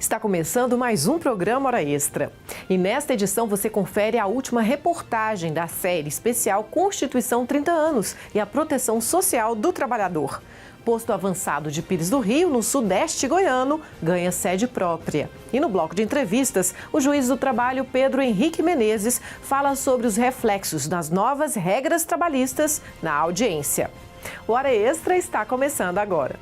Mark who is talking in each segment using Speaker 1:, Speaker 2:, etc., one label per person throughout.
Speaker 1: Está começando mais um programa Hora Extra. E nesta edição você confere a última reportagem da série especial Constituição 30 anos e a proteção social do trabalhador. Posto avançado de Pires do Rio, no sudeste goiano, ganha sede própria. E no bloco de entrevistas, o juiz do trabalho Pedro Henrique Menezes fala sobre os reflexos das novas regras trabalhistas na audiência. O Hora Extra está começando agora.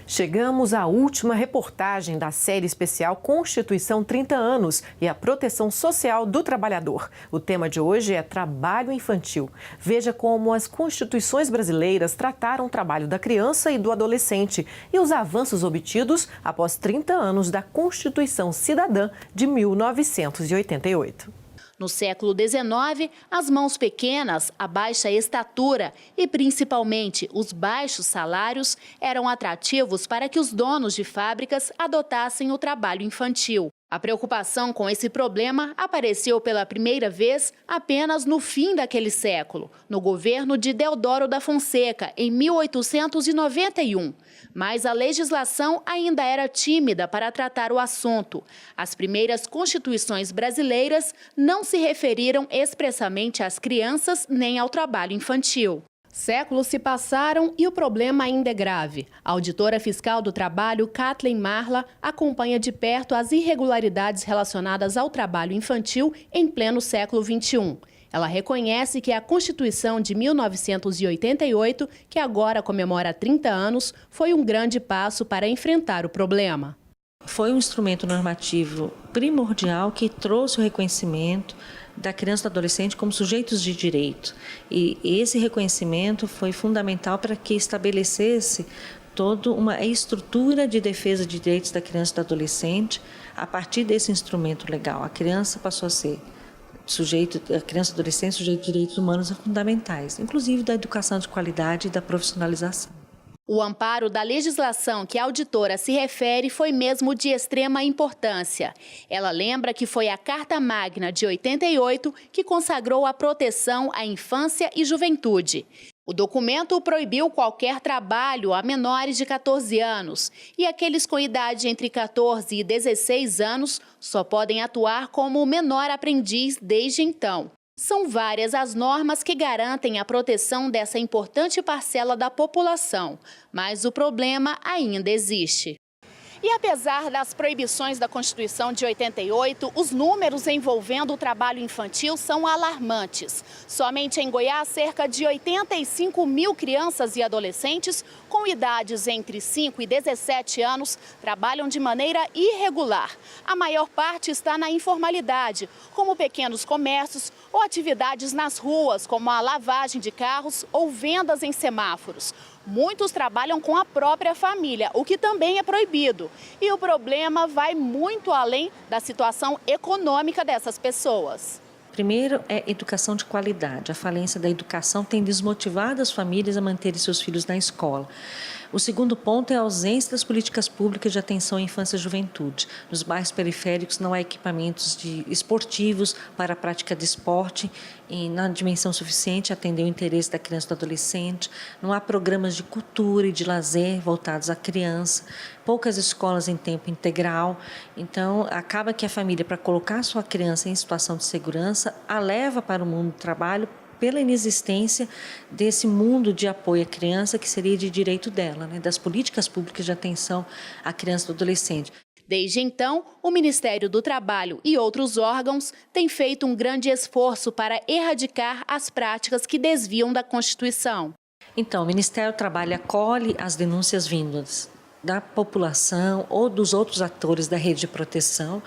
Speaker 1: Chegamos à última reportagem da série especial Constituição 30 anos e a proteção social do trabalhador. O tema de hoje é trabalho infantil. Veja como as constituições brasileiras trataram o trabalho da criança e do adolescente e os avanços obtidos após 30 anos da Constituição Cidadã de 1988.
Speaker 2: No século XIX, as mãos pequenas, a baixa estatura e, principalmente, os baixos salários eram atrativos para que os donos de fábricas adotassem o trabalho infantil. A preocupação com esse problema apareceu pela primeira vez apenas no fim daquele século, no governo de Deodoro da Fonseca, em 1891. Mas a legislação ainda era tímida para tratar o assunto. As primeiras constituições brasileiras não se referiram expressamente às crianças nem ao trabalho infantil. Séculos se passaram e o problema ainda é grave. A auditora fiscal do trabalho, Kathleen Marla, acompanha de perto as irregularidades relacionadas ao trabalho infantil em pleno século XXI. Ela reconhece que a Constituição de 1988, que agora comemora 30 anos, foi um grande passo para enfrentar o problema.
Speaker 3: Foi um instrumento normativo primordial que trouxe o reconhecimento da criança e do adolescente como sujeitos de direito. E esse reconhecimento foi fundamental para que estabelecesse toda uma estrutura de defesa de direitos da criança e do adolescente a partir desse instrumento legal. A criança passou a ser a criança e adolescente sujeito de direitos humanos fundamentais, inclusive da educação de qualidade e da profissionalização.
Speaker 2: O amparo da legislação que a auditora se refere foi mesmo de extrema importância. Ela lembra que foi a Carta Magna de 88 que consagrou a proteção à infância e juventude. O documento proibiu qualquer trabalho a menores de 14 anos e aqueles com idade entre 14 e 16 anos só podem atuar como menor aprendiz desde então. São várias as normas que garantem a proteção dessa importante parcela da população, mas o problema ainda existe. E apesar das proibições da Constituição de 88, os números envolvendo o trabalho infantil são alarmantes. Somente em Goiás, cerca de 85 mil crianças e adolescentes com idades entre 5 e 17 anos trabalham de maneira irregular. A maior parte está na informalidade, como pequenos comércios ou atividades nas ruas, como a lavagem de carros ou vendas em semáforos. Muitos trabalham com a própria família, o que também é proibido. E o problema vai muito além da situação econômica dessas pessoas.
Speaker 3: Primeiro é educação de qualidade. A falência da educação tem desmotivado as famílias a manterem seus filhos na escola. O segundo ponto é a ausência das políticas públicas de atenção à infância e juventude. Nos bairros periféricos não há equipamentos esportivos para a prática de esporte e na dimensão suficiente atender o interesse da criança e do adolescente. Não há programas de cultura e de lazer voltados à criança. Poucas escolas em tempo integral. Então, acaba que a família, para colocar a sua criança em situação de segurança, a leva para o mundo do trabalho pela inexistência desse mundo de apoio à criança que seria de direito dela, das políticas públicas de atenção à criança e ao adolescente.
Speaker 2: Desde então, o Ministério do Trabalho e outros órgãos têm feito um grande esforço para erradicar as práticas que desviam da Constituição.
Speaker 3: Então, o Ministério do Trabalho acolhe as denúncias vindas da população ou dos outros atores da rede de proteção.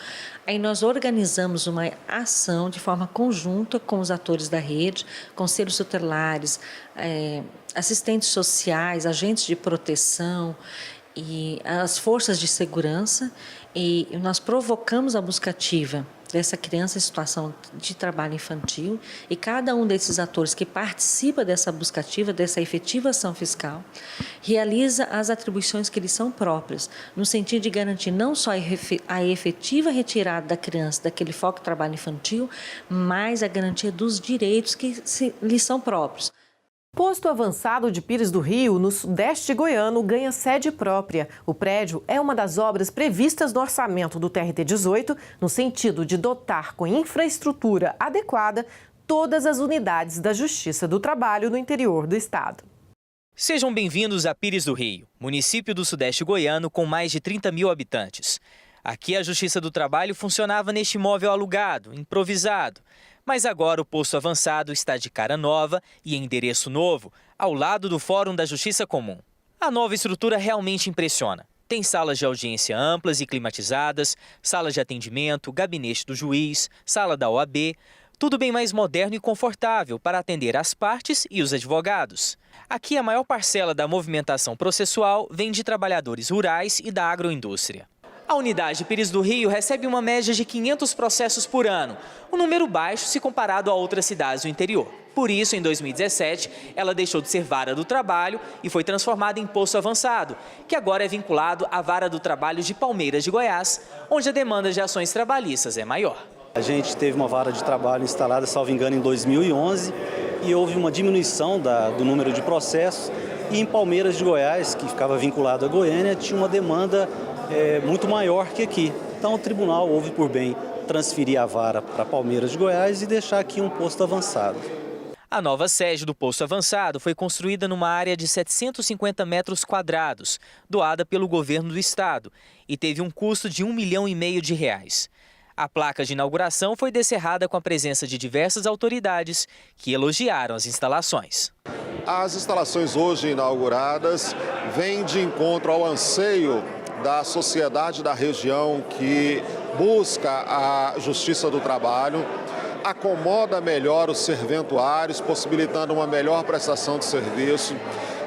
Speaker 3: Aí nós organizamos uma ação de forma conjunta com os atores da rede, conselhos tutelares, assistentes sociais, agentes de proteção e as forças de segurança, e nós provocamos a busca ativa dessa criança em situação de trabalho infantil e cada um desses atores que participa dessa busca ativa, dessa efetivação fiscal, realiza as atribuições que lhes são próprias, no sentido de garantir não só a efetiva retirada da criança daquele foco de trabalho infantil, mas a garantia dos direitos que lhes são próprios.
Speaker 1: Posto avançado de Pires do Rio, no sudeste goiano, ganha sede própria. O prédio é uma das obras previstas no orçamento do TRT-18, no sentido de dotar com infraestrutura adequada todas as unidades da Justiça do Trabalho no interior do estado.
Speaker 4: Sejam bem-vindos a Pires do Rio, município do sudeste goiano com mais de 30 mil habitantes. Aqui a Justiça do Trabalho funcionava neste imóvel alugado, improvisado. Mas agora o posto avançado está de cara nova e endereço novo, ao lado do Fórum da Justiça Comum. A nova estrutura realmente impressiona. Tem salas de audiência amplas e climatizadas, salas de atendimento, gabinete do juiz, sala da OAB, tudo bem mais moderno e confortável para atender as partes e os advogados. Aqui a maior parcela da movimentação processual vem de trabalhadores rurais e da agroindústria. A unidade Pires do Rio recebe uma média de 500 processos por ano, um número baixo se comparado a outras cidades do interior. Por isso, em 2017, ela deixou de ser vara do trabalho e foi transformada em posto avançado, que agora é vinculado à vara do trabalho de Palmeiras de Goiás, onde a demanda de ações trabalhistas é maior.
Speaker 5: A gente teve uma vara de trabalho instalada, salvo engano, em 2011 e houve uma diminuição do número de processos. E em Palmeiras de Goiás, que ficava vinculado à Goiânia, tinha uma demanda muito maior que aqui. Então o tribunal houve por bem transferir a vara para Palmeiras de Goiás e deixar aqui um posto avançado.
Speaker 4: A nova sede do posto avançado foi construída numa área de 750 metros quadrados, doada pelo governo do estado, e teve um custo de R$ 1,5 milhão de reais. A placa de inauguração foi descerrada com a presença de diversas autoridades que elogiaram as instalações.
Speaker 6: As instalações hoje inauguradas vêm de encontro ao anseio da sociedade da região que busca a Justiça do Trabalho, acomoda melhor os serventuários, possibilitando uma melhor prestação de serviço,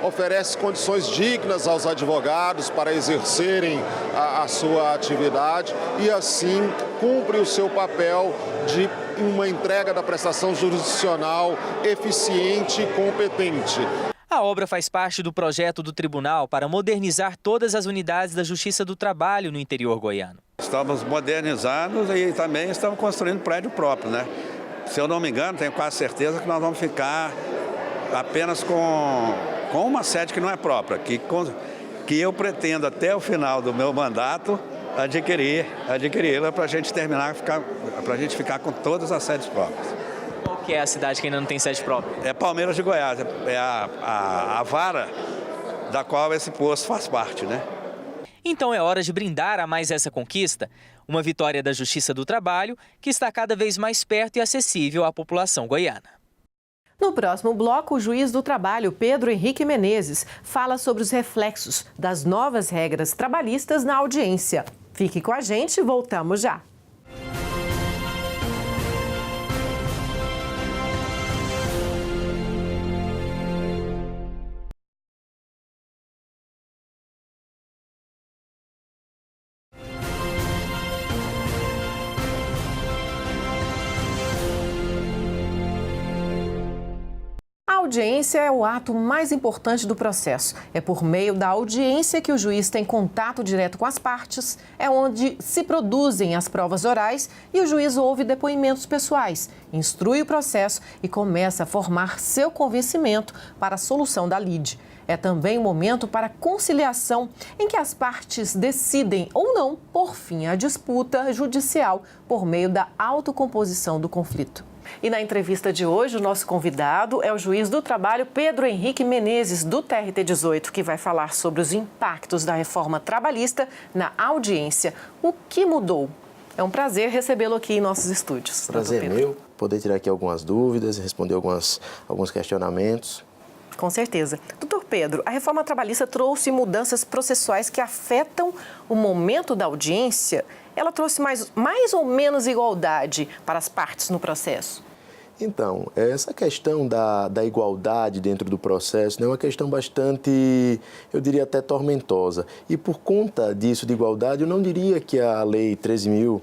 Speaker 6: oferece condições dignas aos advogados para exercerem a sua atividade e, assim, cumpre o seu papel de uma entrega da prestação jurisdicional eficiente e competente.
Speaker 4: A obra faz parte do projeto do tribunal para modernizar todas as unidades da Justiça do Trabalho no interior goiano. Estamos modernizados e também estamos construindo prédio próprio, né? Se eu não me engano, tenho quase certeza que nós vamos ficar apenas com uma sede que não é própria, que eu pretendo até o final do meu mandato adquiri-la para a gente terminar, para a gente ficar com todas as sedes próprias. Qual que é a cidade que ainda não tem sede própria?
Speaker 5: É Palmeiras de Goiás, é a vara da qual esse posto faz parte, né?
Speaker 4: Então é hora de brindar a mais essa conquista, uma vitória da Justiça do Trabalho que está cada vez mais perto e acessível à população goiana.
Speaker 1: No próximo bloco, o juiz do trabalho, Pedro Henrique Menezes, fala sobre os reflexos das novas regras trabalhistas na audiência. Fique com a gente, voltamos já. A audiência é o ato mais importante do processo. É por meio da audiência que o juiz tem contato direto com as partes, é onde se produzem as provas orais e o juiz ouve depoimentos pessoais, instrui o processo e começa a formar seu convencimento para a solução da lide. É também um momento para conciliação, em que as partes decidem ou não por fim à disputa judicial por meio da autocomposição do conflito. E na entrevista de hoje, o nosso convidado é o juiz do trabalho Pedro Henrique Menezes, do TRT-18, que vai falar sobre os impactos da reforma trabalhista na audiência. O que mudou? É um prazer recebê-lo aqui em nossos estúdios.
Speaker 7: Prazer meu, poder tirar aqui algumas dúvidas, responder alguns questionamentos.
Speaker 1: Com certeza. Doutor Pedro, a reforma trabalhista trouxe mudanças processuais que afetam o momento da audiência. Ela trouxe mais ou menos igualdade para as partes no processo?
Speaker 7: Então, essa questão da igualdade dentro do processo é uma questão bastante, eu diria até tormentosa. E por conta disso de igualdade, eu não diria que a Lei 13.000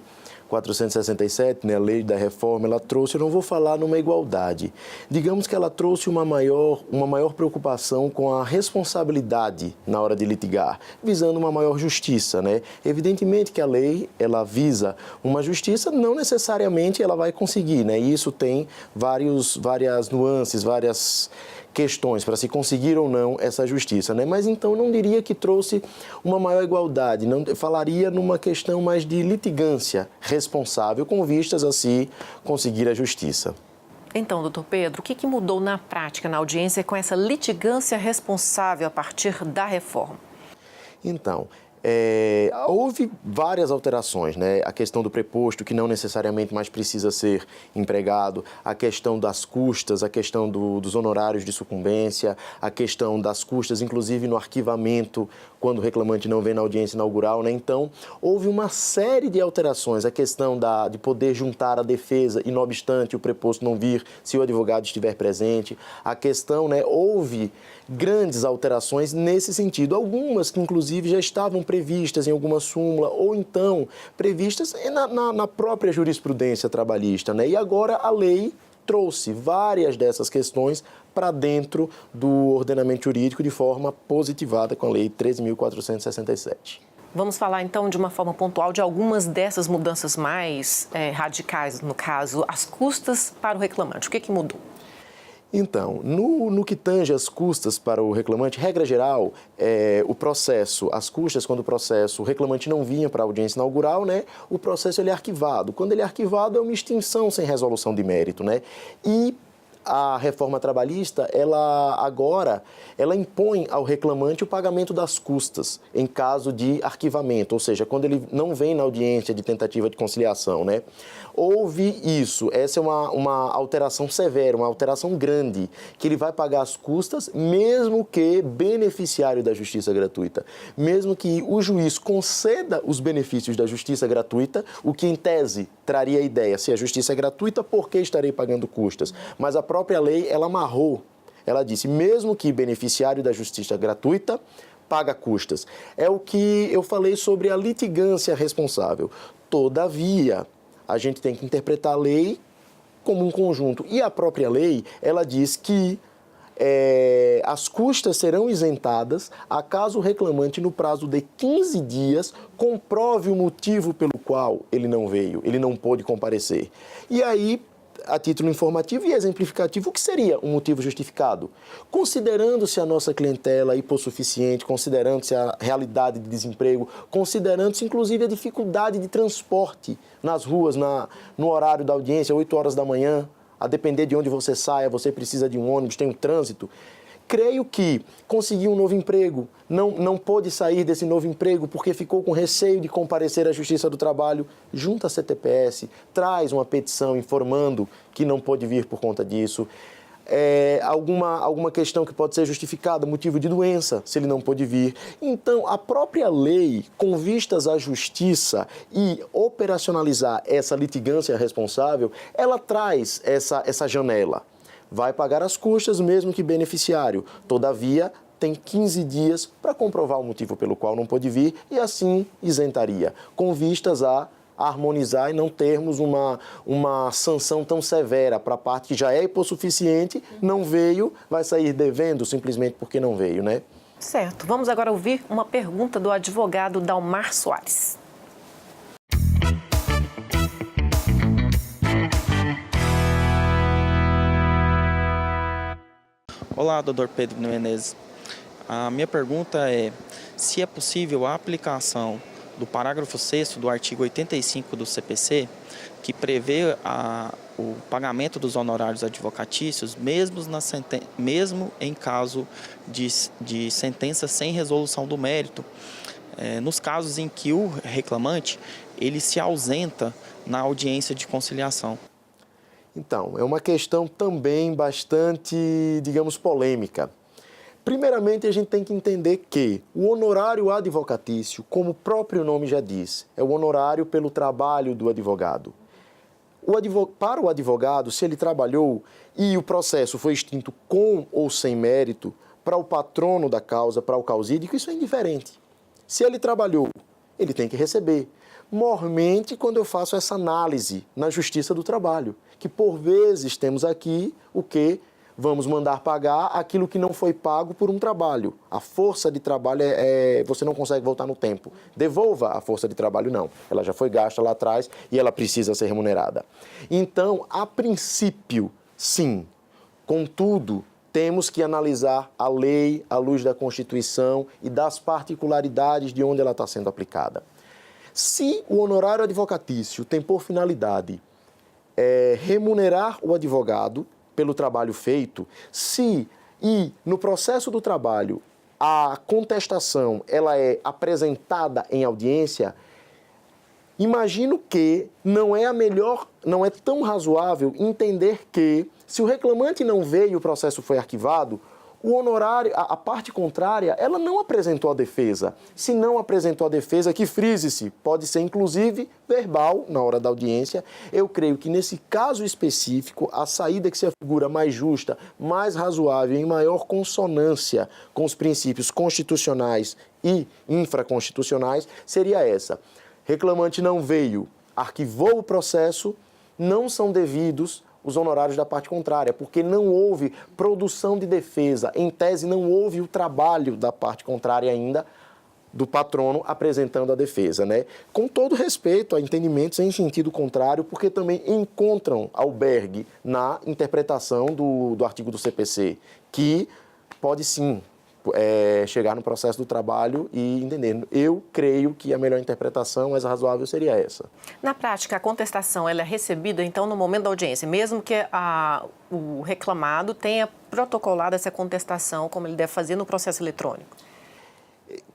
Speaker 7: 13.467, né, a lei da reforma, ela trouxe, eu não vou falar numa igualdade, digamos que ela trouxe uma maior preocupação com a responsabilidade na hora de litigar, visando uma maior justiça, né? Evidentemente que a lei, ela visa uma justiça, não necessariamente ela vai conseguir, né? E isso tem várias nuances, várias questões para se conseguir ou não essa justiça, né? Mas então não diria que trouxe uma maior igualdade, não falaria numa questão mais de litigância responsável com vistas a se conseguir a justiça.
Speaker 1: Então, doutor Pedro, o que mudou na prática, na audiência, com essa litigância responsável a partir da reforma?
Speaker 7: Então, houve várias alterações, né? A questão do preposto, que não necessariamente mais precisa ser empregado, a questão das custas, a questão dos honorários de sucumbência, a questão das custas, inclusive no arquivamento, quando o reclamante não vem na audiência inaugural, né? Então, houve uma série de alterações, a questão de poder juntar a defesa e, não obstante, o preposto não vir se o advogado estiver presente, a questão, né? Houve grandes alterações nesse sentido, algumas que, inclusive, já estavam previstas em alguma súmula ou então previstas na própria jurisprudência trabalhista, né? E agora a lei trouxe várias dessas questões para dentro do ordenamento jurídico de forma positivada com a Lei 13.467.
Speaker 1: Vamos falar, então, de uma forma pontual de algumas dessas mudanças mais radicais, no caso, as custas para o reclamante. O que mudou?
Speaker 7: Então, no que tange as custas para o reclamante, regra geral, o processo, as custas, quando o reclamante não vinha para a audiência inaugural, né, o processo ele é arquivado. Quando ele é arquivado, é uma extinção sem resolução de mérito, né? E a reforma trabalhista, ela impõe ao reclamante o pagamento das custas em caso de arquivamento, ou seja, quando ele não vem na audiência de tentativa de conciliação, né? Houve isso, essa é uma alteração severa, uma alteração grande, que ele vai pagar as custas, mesmo que beneficiário da justiça gratuita, mesmo que o juiz conceda os benefícios da justiça gratuita, o que em tese traria a ideia, se a justiça é gratuita, por que estarei pagando custas? Mas a própria lei, ela amarrou, ela disse, mesmo que beneficiário da justiça gratuita, paga custas. É o que eu falei sobre a litigância responsável. Todavia, a gente tem que interpretar a lei como um conjunto. E a própria lei, ela diz que as custas serão isentadas acaso o reclamante, no prazo de 15 dias, comprove o motivo pelo qual ele não veio, ele não pôde comparecer. E aí, a título informativo e exemplificativo, o que seria um motivo justificado? Considerando-se a nossa clientela hipossuficiente, considerando-se a realidade de desemprego, considerando-se inclusive a dificuldade de transporte nas ruas, no horário da audiência, 8 horas da manhã, a depender de onde você saia, você precisa de um ônibus, tem um trânsito. Creio que conseguiu um novo emprego, não pôde sair desse novo emprego porque ficou com receio de comparecer à Justiça do Trabalho, junta a CTPS, traz uma petição informando que não pôde vir por conta disso. Alguma questão que pode ser justificada, motivo de doença, se ele não pôde vir. Então, a própria lei, com vistas à justiça e operacionalizar essa litigância responsável, ela traz essa janela. Vai pagar as custas, mesmo que beneficiário. Todavia, tem 15 dias para comprovar o motivo pelo qual não pôde vir e assim isentaria, com vistas a harmonizar e não termos uma sanção tão severa para a parte que já é hipossuficiente, não veio, vai sair devendo simplesmente porque não veio, né?
Speaker 1: Certo. Vamos agora ouvir uma pergunta do advogado Dalmar Soares.
Speaker 8: Olá, doutor Pedro Menezes. A minha pergunta é se é possível a aplicação do parágrafo 6º do artigo 85 do CPC, que prevê o pagamento dos honorários advocatícios, mesmo em caso de sentença sem resolução do mérito, nos casos em que o reclamante ele se ausenta na audiência de conciliação.
Speaker 7: Então, é uma questão também bastante, digamos, polêmica. Primeiramente, a gente tem que entender que o honorário advocatício, como o próprio nome já diz, é o honorário pelo trabalho do advogado. Para o advogado, se ele trabalhou e o processo foi extinto com ou sem mérito, para o patrono da causa, para o causídico, isso é indiferente. Se ele trabalhou, ele tem que receber. mormente quando eu faço essa análise na Justiça do Trabalho, que por vezes temos aqui o que vamos mandar pagar aquilo que não foi pago por um trabalho. A força de trabalho você não consegue voltar no tempo. Devolva a força de trabalho, não. Ela já foi gasta lá atrás e ela precisa ser remunerada. Então, a princípio, sim. Contudo, temos que analisar a lei à luz da Constituição e das particularidades de onde ela está sendo aplicada. Se o honorário advocatício tem por finalidade remunerar o advogado pelo trabalho feito, e no processo do trabalho a contestação ela é apresentada em audiência, imagino que não é tão razoável entender que, se o reclamante não veio e o processo foi arquivado, o honorário, a parte contrária, ela não apresentou a defesa. Se não apresentou a defesa, que frise-se, pode ser inclusive verbal na hora da audiência. Eu creio que nesse caso específico, a saída que se afigura mais justa, mais razoável e em maior consonância com os princípios constitucionais e infraconstitucionais seria essa. Reclamante não veio, arquivou o processo, não são devidos os honorários da parte contrária, porque não houve produção de defesa. Em tese, não houve o trabalho da parte contrária ainda, do patrono apresentando a defesa, né? Com todo respeito a entendimentos em sentido contrário, porque também encontram albergue na interpretação do artigo do CPC, que pode sim chegar no processo do trabalho e entender. Eu creio que a melhor interpretação, mais razoável, seria essa.
Speaker 1: Na prática, a contestação ela é recebida, então, no momento da audiência, mesmo que o reclamado tenha protocolado essa contestação, como ele deve fazer no processo eletrônico?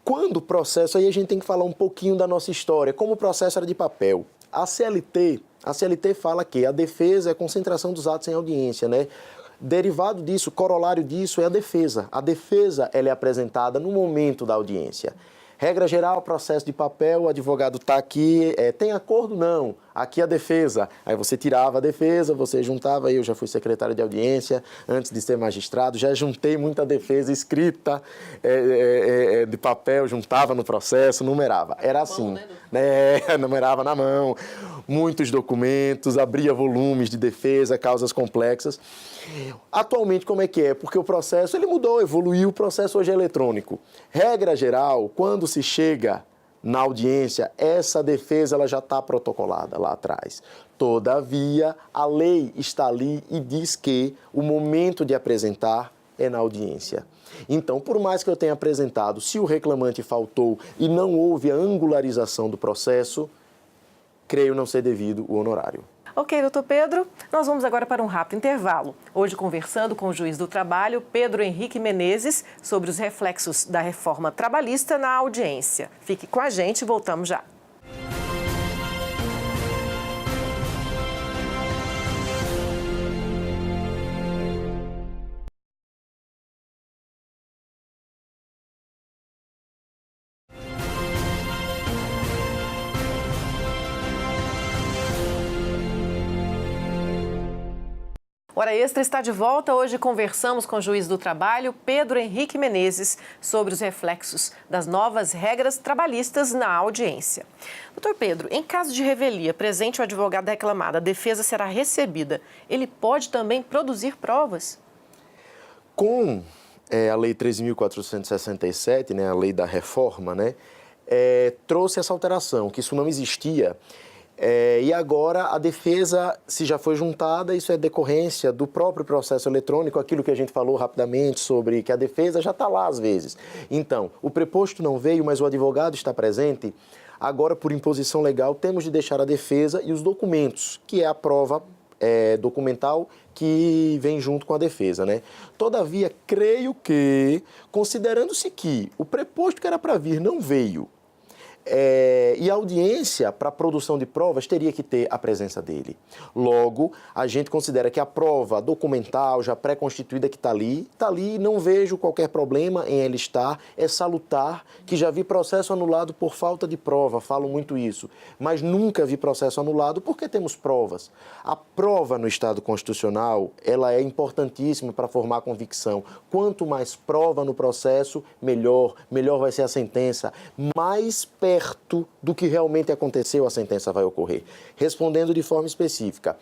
Speaker 7: Quando o processo, aí a gente tem que falar um pouquinho da nossa história, como o processo era de papel. A CLT fala que a defesa é a concentração dos atos em audiência, né? Derivado disso, corolário disso é a defesa. A defesa ela é apresentada no momento da audiência. Regra geral, processo de papel, o advogado está aqui, tem acordo? Não. Aqui a defesa. Aí você tirava a defesa, você juntava, eu já fui secretário de audiência, antes de ser magistrado, já juntei muita defesa escrita de papel, juntava no processo, numerava. Era assim, numerava na mão, muitos documentos, abria volumes de defesa, causas complexas. Atualmente, como é que é? Porque o processo, ele mudou, evoluiu, o processo hoje é eletrônico. Regra geral, quando se chega na audiência, essa defesa ela já está protocolada lá atrás. Todavia, a lei está ali e diz que o momento de apresentar é na audiência. Então, por mais que eu tenha apresentado, se o reclamante faltou e não houve a angularização do processo, creio não ser devido o honorário.
Speaker 1: Ok, doutor Pedro, nós vamos agora para um rápido intervalo. Hoje conversando com o juiz do trabalho, Pedro Henrique Menezes, sobre os reflexos da reforma trabalhista na audiência. Fique com a gente, voltamos já. Hora Extra está de volta. Hoje conversamos com o juiz do trabalho, Pedro Henrique Menezes, sobre os reflexos das novas regras trabalhistas na audiência. Doutor Pedro, em caso de revelia presente o advogado reclamado, a defesa será recebida. Ele pode também produzir provas?
Speaker 7: Com a Lei 13.467, né, a lei da reforma, né, trouxe essa alteração, que isso não existia. E agora a defesa, se já foi juntada, isso é decorrência do próprio processo eletrônico, aquilo que a gente falou rapidamente sobre que a defesa já está lá às vezes. Então, o preposto não veio, mas o advogado está presente. Agora, por imposição legal, temos de deixar a defesa e os documentos, que é a prova documental que vem junto com a defesa, né? Todavia, creio que, considerando-se que o preposto que era para vir não veio, e a audiência para a produção de provas teria que ter a presença dele. Logo, a gente considera que a prova documental, já pré-constituída que está ali e não vejo qualquer problema em ela estar. É salutar, que já vi processo anulado por falta de prova, falo muito isso, mas nunca vi processo anulado porque temos provas. A prova no Estado constitucional, ela é importantíssima para formar convicção. Quanto mais prova no processo, melhor vai ser a sentença, mais perto perto do que realmente aconteceu, a sentença vai ocorrer. Respondendo de forma específica,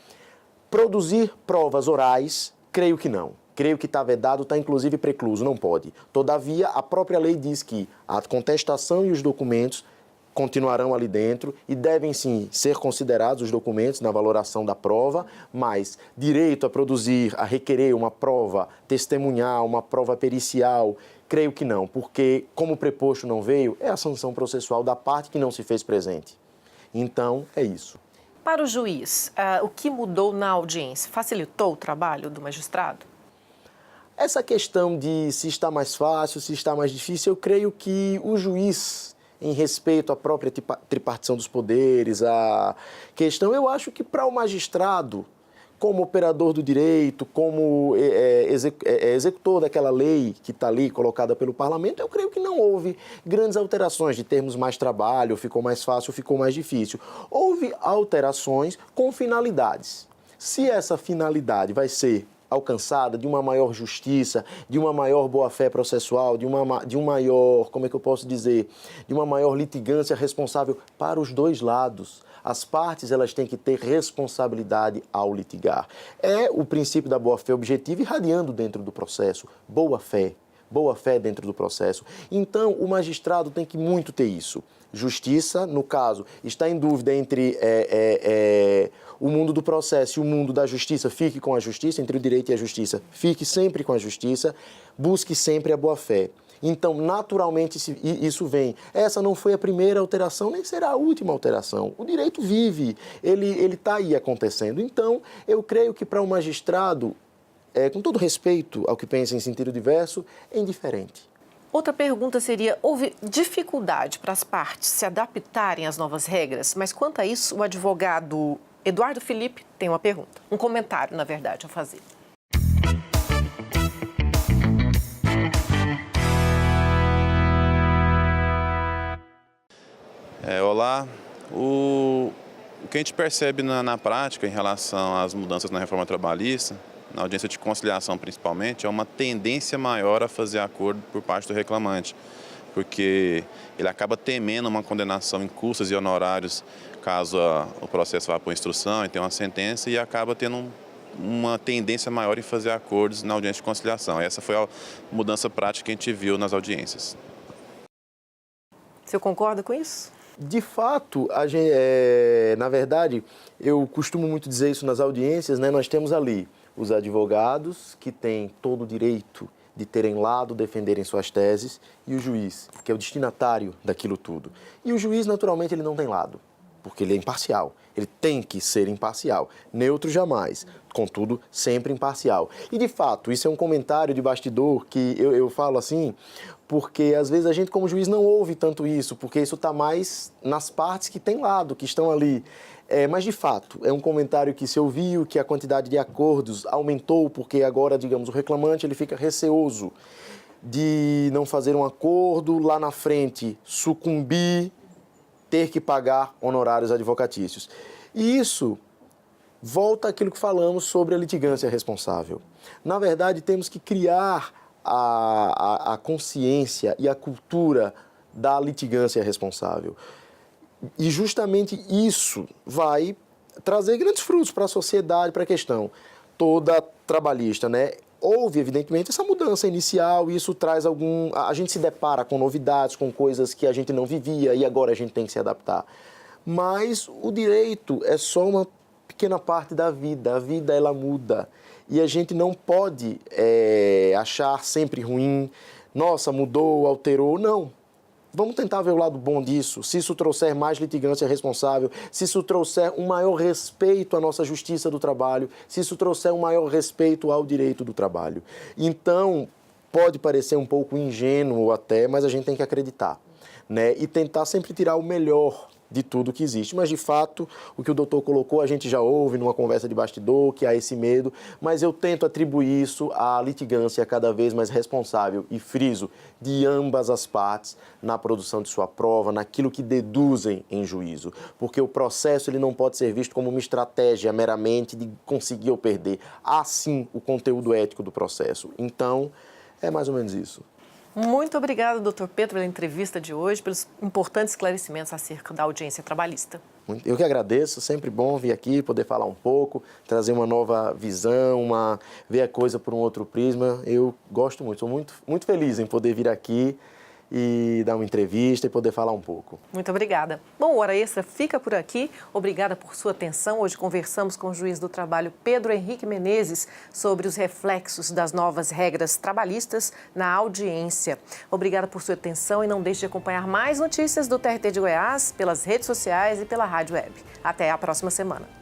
Speaker 7: produzir provas orais, creio que não. Creio que está vedado, está inclusive precluso, não pode. Todavia, a própria lei diz que a contestação e os documentos continuarão ali dentro e devem sim ser considerados os documentos na valoração da prova, mas direito a produzir, a requerer uma prova testemunhal, uma prova pericial, creio que não, porque como o preposto não veio, é a sanção processual da parte que não se fez presente. Então, é isso.
Speaker 1: Para o juiz, o que mudou na audiência? Facilitou o trabalho do magistrado?
Speaker 7: Essa questão de se está mais fácil, se está mais difícil, eu creio que o juiz, em respeito à própria tripartição dos poderes, a questão, eu acho que para o magistrado, como operador do direito, como executor daquela lei que está ali colocada pelo parlamento, eu creio que não houve grandes alterações de termos mais trabalho, ficou mais fácil, ficou mais difícil. Houve alterações com finalidades. Se essa finalidade vai ser alcançada de uma maior justiça, de uma maior boa-fé processual, de um maior, como é que eu posso dizer, de uma maior litigância responsável para os dois lados. As partes, elas têm que ter responsabilidade ao litigar. É o princípio da boa-fé objetiva irradiando dentro do processo. Boa-fé dentro do processo. Então, o magistrado tem que muito ter isso. Justiça, no caso, está em dúvida entre o mundo do processo e o mundo da justiça, fique com a justiça, entre o direito e a justiça, fique sempre com a justiça, busque sempre a boa-fé. Então, naturalmente, isso vem. Essa não foi a primeira alteração, nem será a última alteração. O direito vive, ele está aí acontecendo. Então, eu creio que para o magistrado, com todo respeito ao que pensa em sentido diverso, é indiferente.
Speaker 1: Outra pergunta seria, houve dificuldade para as partes se adaptarem às novas regras? Mas quanto a isso, o advogado Eduardo Felipe tem uma pergunta, um comentário, na verdade, a fazer.
Speaker 9: Olá, o que a gente percebe na prática em relação às mudanças na reforma trabalhista, na audiência de conciliação principalmente, é uma tendência maior a fazer acordo por parte do reclamante, porque ele acaba temendo uma condenação em custas e honorários caso o processo vá para a instrução e tenha uma sentença, e acaba tendo uma tendência maior em fazer acordos na audiência de conciliação. Essa foi a mudança prática que a gente viu nas audiências.
Speaker 1: Você concorda com isso?
Speaker 7: De fato, na verdade, eu costumo muito dizer isso nas audiências, né? Nós temos ali os advogados, que têm todo o direito de terem lado, defenderem suas teses, e o juiz, que é o destinatário daquilo tudo. E o juiz, naturalmente, ele não tem lado, porque ele é imparcial. Ele tem que ser imparcial, neutro jamais, contudo, sempre imparcial. E, de fato, isso é um comentário de bastidor que eu falo assim, porque às vezes a gente, como juiz, não ouve tanto isso, porque isso está mais nas partes que têm lado, que estão ali. Mas, de fato, é um comentário que se ouviu que a quantidade de acordos aumentou, porque agora, digamos, o reclamante ele fica receoso de não fazer um acordo, lá na frente sucumbir, ter que pagar honorários advocatícios. E isso volta àquilo que falamos sobre a litigância responsável. Na verdade, temos que criar a consciência e a cultura da litigância responsável. E justamente isso vai trazer grandes frutos para a sociedade, para a questão toda trabalhista, né? Houve, evidentemente, essa mudança inicial e isso traz a gente se depara com novidades, com coisas que a gente não vivia e agora a gente tem que se adaptar. Mas o direito é só uma pequena parte da vida. A vida, ela muda. E a gente não pode achar sempre ruim. Nossa, mudou, alterou. Não. Vamos tentar ver o lado bom disso. Se isso trouxer mais litigância responsável, se isso trouxer um maior respeito à nossa justiça do trabalho, se isso trouxer um maior respeito ao direito do trabalho. Então, pode parecer um pouco ingênuo até, mas a gente tem que acreditar, né? E tentar sempre tirar o melhor de tudo que existe. Mas, de fato, o que o doutor colocou, a gente já ouve numa conversa de bastidor, que há esse medo, mas eu tento atribuir isso à litigância cada vez mais responsável e friso de ambas as partes na produção de sua prova, naquilo que deduzem em juízo. Porque o processo ele não pode ser visto como uma estratégia meramente de conseguir ou perder. Há, sim, o conteúdo ético do processo. Então, é mais ou menos isso.
Speaker 1: Muito obrigada, doutor Pedro, pela entrevista de hoje, pelos importantes esclarecimentos acerca da audiência trabalhista.
Speaker 7: Eu que agradeço, sempre bom vir aqui, poder falar um pouco, trazer uma nova visão, ver a coisa por um outro prisma. Eu gosto muito, sou muito feliz em poder vir aqui e dar uma entrevista e poder falar um pouco.
Speaker 1: Muito obrigada. Bom, o Hora Extra fica por aqui. Obrigada por sua atenção. Hoje conversamos com o juiz do trabalho Pedro Henrique Menezes sobre os reflexos das novas regras trabalhistas na audiência. Obrigada por sua atenção e não deixe de acompanhar mais notícias do TRT de Goiás pelas redes sociais e pela rádio web. Até a próxima semana.